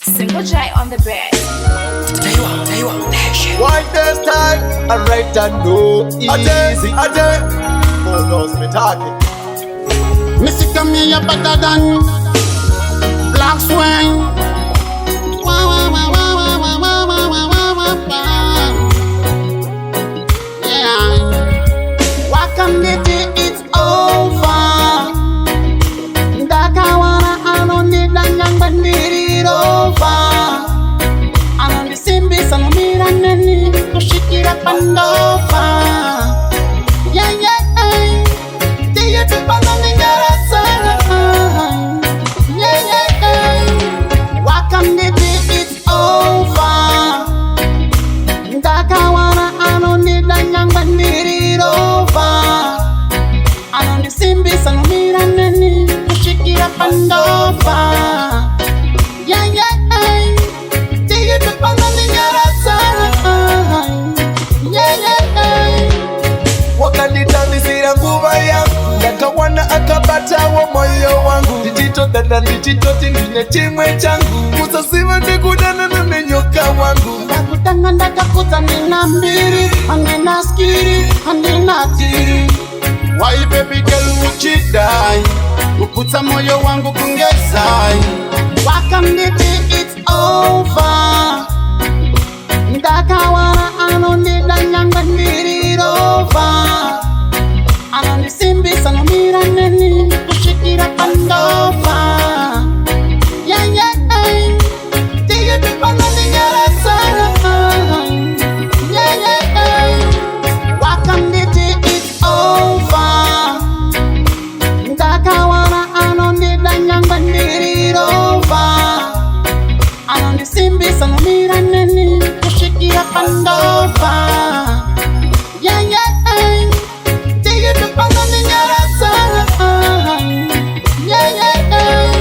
Single J on the bed. One day style, I write and no easy. Who knows me talking? Missy come here better than Black Swing. Yeah. Welcome the day it's over. Ndakawana anondida nyangwa ndiri over. Anondisimbi sanomira neni kushikira pandofa. Yeah, yeah, do you feel baloney garasa? Yeah, yeah, welcome the day it's over. Ndakawana anondida nyangwa ndiri over. Anondisimbi sanomira neni kushikira pandofa. Yeah, yeah, do you feel baloney garasa? Yeah, yeah, Wakanditamisira nguva yangu, ndakawana akabatawo moyo wangu. Ndichito dada ndichitoti ndine chimwe changu, musasiva ndikudana nenyoka wangu. ndakutanga ndakakuta ndina mbiri, handina skiri, handina tiri. Why baby girl uchidai, ukutsa moyo wangu kungesai. Welcome the day it's over. Ndakawana anondida nyangwa ndiri over. Anondisimbi sanomira neni kushikira pandofa. Yeah, yeah, do you feel baloney garasa? Yeah, yeah, welcome the day it's over. Ndakawana anondida nyangwa ndiri over. Anondisimbi sanomira neni kushikira pandofa. Yeah, yeah, do you feel baloney garasa? Yeah, yeah,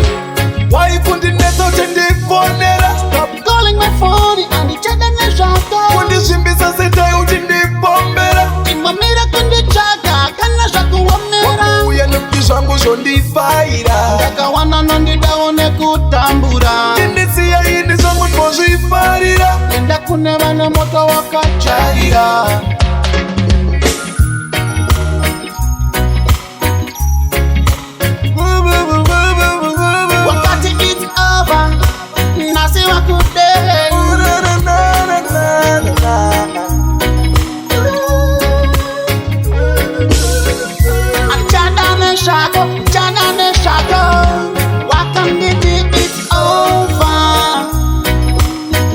Waifu ndinezote ndifonera, stop calling my phone and ichada nyashaka. kundishimbisa sitayi uti ndipombera. Imamira kundichaga kana zvakuomera. Uya nokti zvangu zvondifaira, Ndakawana nondidaone kutambura. ndisiya ini zvangu ndozvifarira. Enda kune vane moto wakachaira. Wakati it's over, nasiwa kudai. Chana shako. Welcome the day it's over.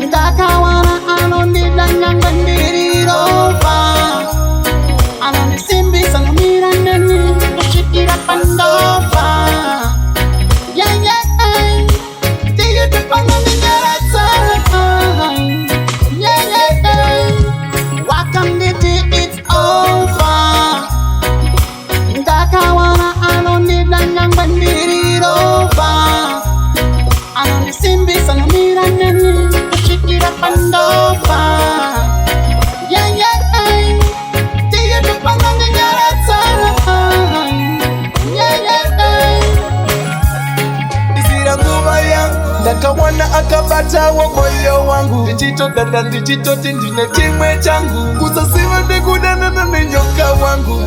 Ndakawana anondida nyangwa ndiri over. Anondisimbi sanomira neni kushikira pandofa. Yeah, yeah, do you feel baloney garasa? Yeah, yeah, welcome the day it's over. Ndakawana anondida nyangwa ndiri over. Anondisimbi sanomira neni kushikira pandofa. Yeah, yeah, do you feel baloney garasa? Yeah, yeah, Ndisira nguva yangu, ndakawana akabatawo moyo wangu. Ndichito dada ndichitoti ndine chimwe changu, kusasiva ndikudana nenyoka wangu.